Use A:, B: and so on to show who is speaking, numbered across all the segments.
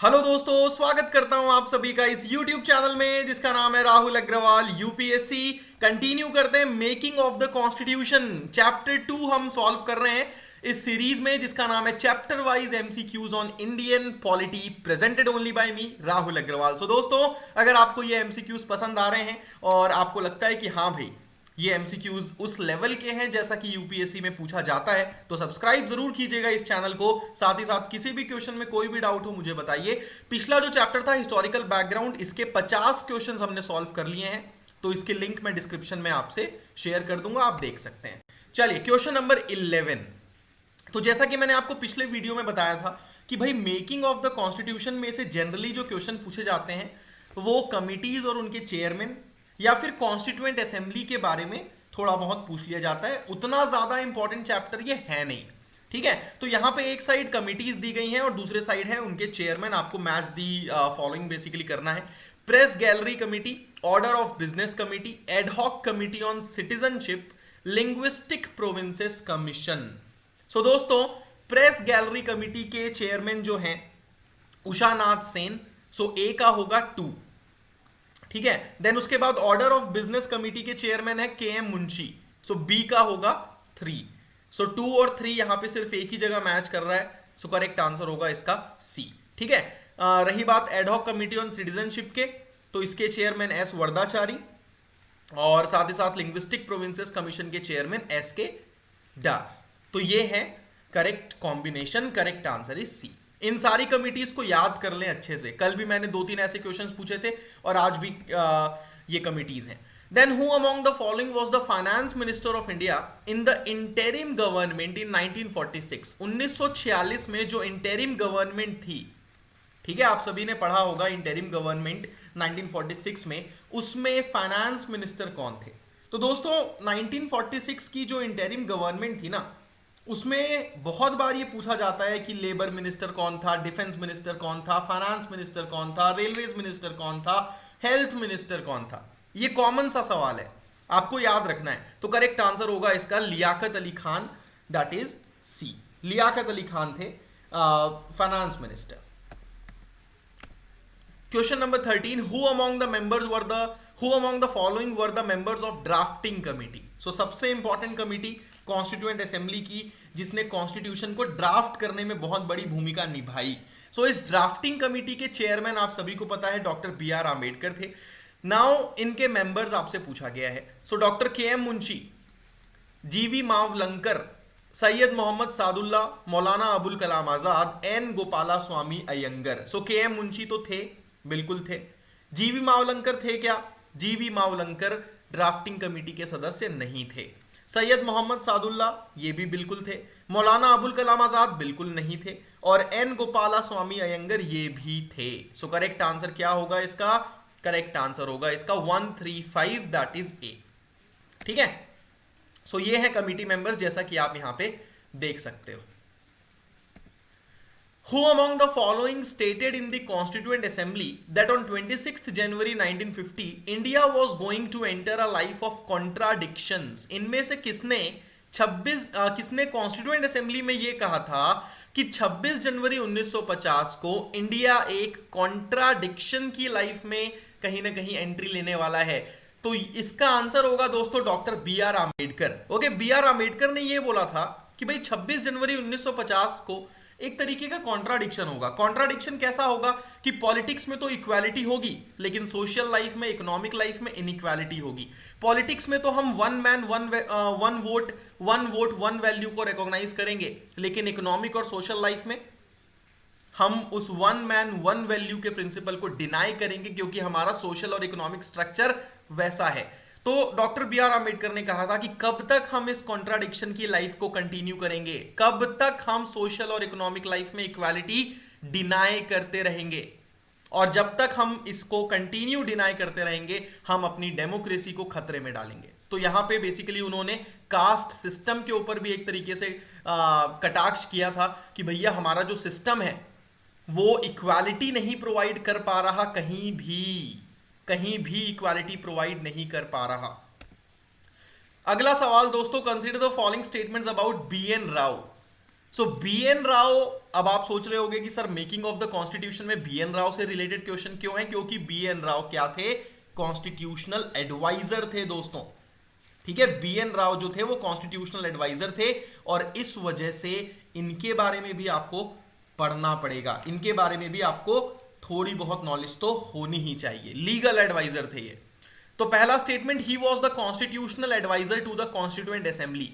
A: Hello दोस्तों, स्वागत करता हूं आप सभी का इस YouTube चैनल में जिसका नाम है राहुल अग्रवाल यूपीएससी। कंटिन्यू करते हैं making of the constitution. Chapter 2 हम सॉल्व कर रहे हैं इस सीरीज में जिसका नाम है chapter wise MCQs on Indian polity, presented only by me Rahul Agarwal. So दोस्तों, अगर आपको ये एमसीक्यूज पसंद आ रहे हैं और आपको लगता है कि हाँ भाई ये एमसीक्यूज उस लेवल के हैं जैसा कि यूपीएससी में पूछा जाता है, तो सब्सक्राइब जरूर कीजिएगा इस चैनल को। साथ ही साथ किसी भी क्वेश्चन में कोई भी डाउट हो मुझे बताइए। पिछला जो चैप्टर था हिस्टोरिकल बैकग्राउंड, इसके 50 क्वेश्चंस हमने सॉल्व कर लिए हैं, तो इसके लिंक मैं डिस्क्रिप्शन में आपसे शेयर कर दूंगा, आप देख सकते हैं। चलिए क्वेश्चन नंबर 11। तो जैसा कि मैंने आपको पिछले वीडियो में बताया था कि भाई मेकिंग ऑफ द कॉन्स्टिट्यूशन में से जनरली जो क्वेश्चन पूछे जाते हैं वो कमिटीज और उनके चेयरमैन या फिर कॉन्स्टिट्यूएंट असेंबली के बारे में थोड़ा बहुत पूछ लिया जाता है। उतना ज्यादा इंपॉर्टेंट चैप्टर ये है नहीं, ठीक है। तो यहां पे एक साइड कमिटीज दी गई हैं और दूसरे साइड है उनके चेयरमैन। आपको मैच दी फॉलोइंग बेसिकली करना है। Press gallery committee, order of business committee, ad hoc committee on citizenship, linguistic provinces commission. So दोस्तों, प्रेस गैलरी कमिटी के चेयरमैन जो हैं उषा नाथ सेन, सो ए का होगा 2, ठीक है। देन उसके बाद ऑर्डर ऑफ बिजनेस कमिटी के चेयरमैन है के एम मुंशी, सो बी का होगा 3। सो 2 और 3 यहां पे सिर्फ एक ही जगह मैच कर रहा है, सो करेक्ट आंसर होगा इसका सी, ठीक है। रही बात एडहॉक कमिटी ऑन सिटीजनशिप के, तो इसके चेयरमैन एस वरदाचारी और साथ ही साथ लिंग्विस्टिक प्रोविंसेस कमीशन के चेयरमैन एस के डार। तो ये है correct combination, correct answer is C. इन सारी कमिटीज को याद कर लें अच्छे से। कल भी मैंने 2-3 ऐसे क्वेश्चंस पूछे थे और आज भी ये कमिटीज हैं। Then who among the following was the finance minister of India in the interim government in 1946। 1946 में जो इंटरिम गवर्नमेंट थी, ठीक है, आप सभी ने पढ़ा होगा इंटरिम गवर्नमेंट 1946 में, उसमें फाइनेंस मिनिस्टर कौन थे? तो दोस्तों 1946 की जो इंटरिम गवर्नमेंट थी ना, उसमें बहुत बार ये पूछा जाता है कि लेबर मिनिस्टर कौन था, डिफेंस मिनिस्टर कौन था, फाइनेंस मिनिस्टर कौन था, रेलवेज मिनिस्टर कौन था, हेल्थ मिनिस्टर कौन था। ये कॉमन सा सवाल है, आपको याद रखना है। तो करेक्ट आंसर होगा इसका Liaquat Ali Khan, that is C. Liaquat Ali Khan थे finance minister. Question number 13, who among the following were the members of drafting committee. So सबसे इंपॉर्टेंट कमिटी कॉन्स्टिट्यूएंट असेंबली की, जिसने कॉन्स्टिट्यूशन को ड्राफ्ट करने में बहुत बड़ी भूमिका निभाई। सो इस ड्राफ्टिंग कमिटी के चेयरमैन आप सभी को पता है डॉक्टर बी आर आम्बेडकर थे। नाउ इनके मेंबर्स आपसे पूछा गया है। सो डॉक्टर के एम मुंशी, जीवी मावलंकर, सैयद मोहम्मद सादुल्ला, मौलाना अबुल कलाम आजाद, एन गोपाला स्वामी अयंगर। सो के एम मुंशी तो थे, बिल्कुल थे। जीवी मावलंकर थे क्या? जीवी मावलंकर ड्राफ्टिंग कमिटी के सदस्य नहीं थे। सैयद मोहम्मद सादुल्ला ये भी बिल्कुल थे। मौलाना अबुल कलाम आजाद बिल्कुल नहीं थे और एन गोपाला स्वामी अयंगर ये भी थे। सो करेक्ट आंसर क्या होगा इसका? करेक्ट आंसर होगा इसका 135, दैट इज ए, ठीक है। सो ये है कमिटी मेंबर्स, जैसा कि आप यहां पे देख सकते हो। Who among the following stated in the Constituent Assembly that on 26th January 1950 India was going to enter a life of contradictions? इनमें से किसने कॉन्स्टिट्यूएंट असेंबली में ये कहा था कि 26 जनवरी 1950 को इंडिया एक कॉन्ट्राडिक्शन की लाइफ में कहीं ना कहीं एंट्री लेने वाला है? तो इसका आंसर होगा दोस्तों doctor B R Ambedkar. Okay, B R Ambedkar ने ये बोला था कि भाई 26 जनवरी 1950 को एक तरीके का कॉन्ट्राडिक्शन होगा। कॉन्ट्राडिक्शन कैसा होगा कि पॉलिटिक्स में तो इक्वालिटी होगी, लेकिन सोशल लाइफ में, इकोनॉमिक लाइफ में इनइक्वालिटी होगी। पॉलिटिक्स में तो हम one man one vote one value को रिकॉग्नाइज करेंगे, लेकिन इकोनॉमिक और सोशल लाइफ में हम उस वन मैन वन वैल्यू के प्रिंसिपल को डिनाई करेंगे, क्योंकि हमारा सोशल और इकोनॉमिक स्ट्रक्चर वैसा है। तो डॉक्टर बी आर आम्बेडकर ने कहा था कि कब तक हम इस कॉन्ट्राडिक्शन की लाइफ को कंटिन्यू करेंगे, कब तक हम सोशल और इकोनॉमिक लाइफ में इक्वालिटी डिनाई करते रहेंगे, और जब तक हम इसको कंटिन्यू डिनाई करते रहेंगे हम अपनी डेमोक्रेसी को खतरे में डालेंगे। तो यहां पे बेसिकली उन्होंने कास्ट सिस्टम के ऊपर भी एक तरीके से कटाक्ष किया था कि भैया हमारा जो सिस्टम है वो इक्वालिटी नहीं प्रोवाइड कर पा रहा, कहीं भी इक्वालिटी प्रोवाइड नहीं कर पा रहा। अगला सवाल दोस्तों, consider the following statements about B N Rao. So B N Rao अब आप सोच रहे होंगे कि sir making of the constitution में BN राव से रिलेटेड क्वेश्चन क्यों है? क्योंकि BN राव क्या थे? कॉन्स्टिट्यूशनल एडवाइजर थे दोस्तों। ठीक है, BN राव जो थे वो कॉन्स्टिट्यूशनल एडवाइजर थे और इस वजह से इनके बारे में भी आपको पढ़ना पड़ेगा, इनके बारे में भी आपको थोड़ी बहुत नॉलेज तो होनी ही चाहिए। लीगल एडवाइजर थे ये। तो पहला statement, he was the constitutional adviser to the constituent assembly.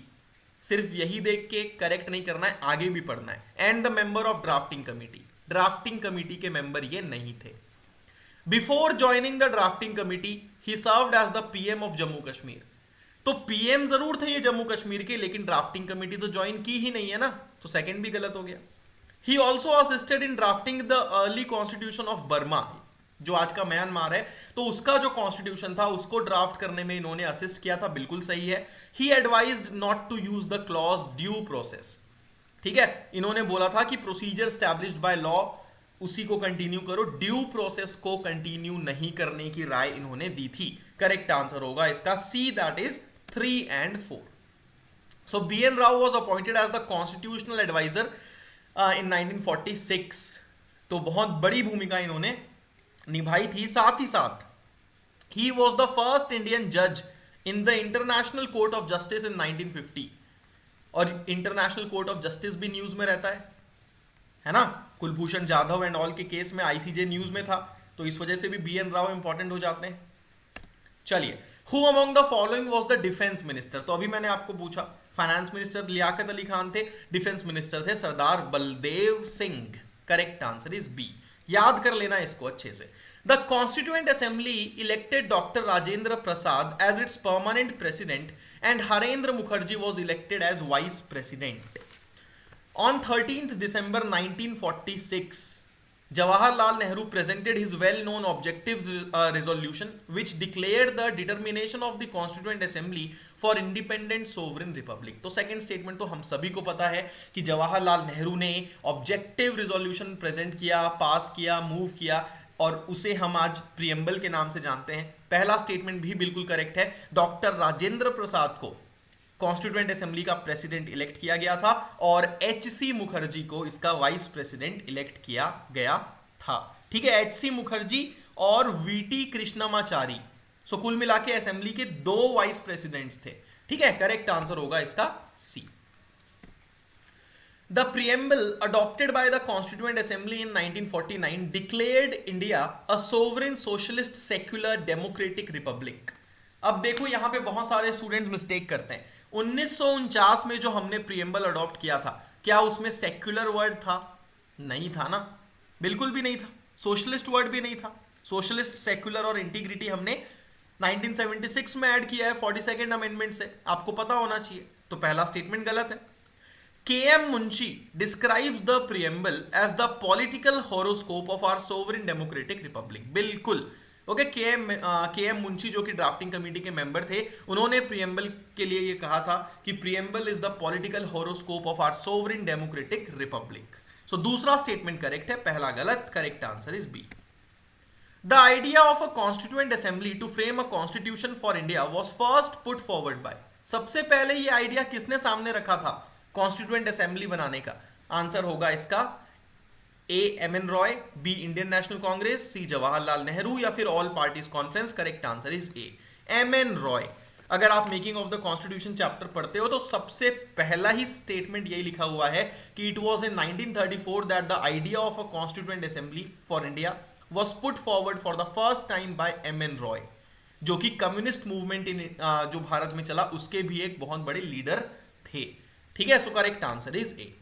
A: सिर्फ यही देख के करेक्ट नहीं करना है, आगे भी पढ़ना है। And the member of drafting committee, drafting committee के मेंबर ये नहीं थे। Before joining the drafting committee he served as the PM of Jammu Kashmir. तो PM जरूर थे ये जम्मू कश्मीर के, लेकिन ड्राफ्टिंग कमिटी तो ज्वाइन की ही नहीं है ना, तो सेकंड भी गलत हो गया। He also assisted in drafting the early constitution of Burma, जो आज का म्यांमार है, तो उसका जो कॉन्स्टिट्यूशन था उसको ड्राफ्ट करने में इन्होंने असिस्ट किया था, बिल्कुल सही है। He advised not to use the clause due process, ठीक है, इन्होंने बोला था कि प्रोसीजर स्टैब्लिश्ड बाय लॉ उसी को कंटिन्यू करो, ड्यू प्रोसेस को कंटिन्यू नहीं करने की राय इन्होंने दी थी। करेक्ट आंसर होगा इसका सी, that is 3 and 4। So BN Rao was appointed as the constitutional advisor in 1946। तो बहुत बड़ी भूमिका इन्होंने निभाई थी। साथ ही साथ he was the first Indian judge in the International Court of Justice in 1950। और इंटरनेशनल कोर्ट ऑफ जस्टिस भी न्यूज में रहता है ना, कुलभूषण जाधव एंड ऑल के केस में ICJ न्यूज में था, तो इस वजह से भी BN राव इंपॉर्टेंट हो जाते हैं। चलिए, who among the following was the defence minister? तो अभी मैंने आपको पूछा, फाइनेंस मिनिस्टर लियाकत अली खान थे, डिफेंस मिनिस्टर थे Sardar Baldev Singh. Correct answer is B, याद कर लेना इसको अच्छे से। The constituent assembly elected doctor Rajendra Prasad as its permanent president and Harendra Mukherjee was elected as vice president. On 13th December 1946, Jawaharlal Nehru presented his well-known objectives resolution, which declared the determination of the Constituent Assembly for independent sovereign republic। तो second statement तो हम सभी को पता है कि जवाहरलाल नेहरू ने objective resolution present किया, पास किया, मूव किया, और उसे हम आज प्रियम्बल के नाम से जानते हैं। पहला स्टेटमेंट भी बिल्कुल करेक्ट है, डॉक्टर राजेंद्र प्रसाद को कॉन्स्टिट्यूएंट असेंबली का प्रेसिडेंट इलेक्ट किया गया था और HC मुखर्जी को इसका वाइस प्रेसिडेंट इलेक्ट किया गया था। ठीक है, HC मुखर्जी और VT कृष्णमाचारी, सो कुल मिला के असेंबली के 2 वाइस प्रेसिडेंट्स थे। ठीक है, करेक्ट आंसर होगा इसका सी। The preamble adopted by the Constituent Assembly in 1949 declared India a sovereign socialist secular democratic republic। अब देखो यहां पे बहुत सारे स्टूडेंट्स मिस्टेक करते हैं। 1949 में जो हमने प्रीएम्बल अडॉप्ट किया था, क्या उसमें सेक्युलर वर्ड था? नहीं था ना, बिल्कुल भी नहीं था। सोशलिस्ट वर्ड भी नहीं था। सोशलिस्ट, सेक्युलर और इंटीग्रिटी हमने 1976 में ऐड किया है 42nd अमेंडमेंट से, आपको पता होना चाहिए। तो पहला स्टेटमेंट गलत है। KM Munshi describes the preamble as the political horoscope of our sovereign democratic republic. बिल्कुल ओके, KM मुंशी जो कि ड्राफ्टिंग कमेटी के मेंबर थे, उन्होंने प्रीएम्बल के लिए ये कहा था कि preamble is the political horoscope of our sovereign democratic republic. So दूसरा स्टेटमेंट करेक्ट है, पहला गलत। Correct answer is B. The idea of a constituent assembly to frame a constitution for India was first put forward by. सबसे पहले ये idea किसने सामने रखा था कॉन्स्टिट्यूएंट असेंबली बनाने का? आंसर होगा इसका A. M.N. Roy, B. Indian national Congress, C. Jawaharlal Nehru या फिर all parties conference. Correct answer is A. M.N. Roy. अगर आप making of the constitution chapter पढ़ते हो तो सबसे पहला ही स्टेटमेंट यही लिखा हुआ है कि it was in 1934 that the idea of a constituent assembly for India was put forward for the first time by M.N. Roy, जो कि कम्युनिस्ट मूवमेंट जो भारत में चला उसके भी एक बहुत बड़े लीडर थे। ठीक है, so correct answer is a.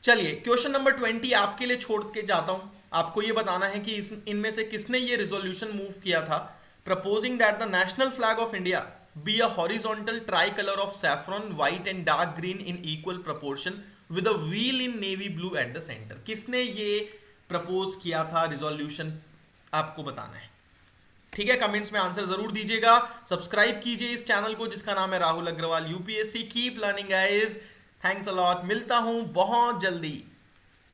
A: चलिए, क्वेश्चन नंबर 20 आपके लिए छोड़ के जाता हूं। आपको यह बताना है कि इनमें से किसने ये रिजोल्यूशन मूव किया था, proposing that the national flag of India be a horizontal try colour of saffron, white and dark green in equal proportion with a wheel in navy blue at the centre. किसने ये propose किया था resolution, आपको बताना है। ठीक है, comments में आंसर जरूर दीजिएगा। सब्सक्राइब कीजिए इस चैनल को जिसका नाम है Rahul Agarwal UPSC. Keep learning guys, thanks a lot. मिलता हूं बहुत जल्दी।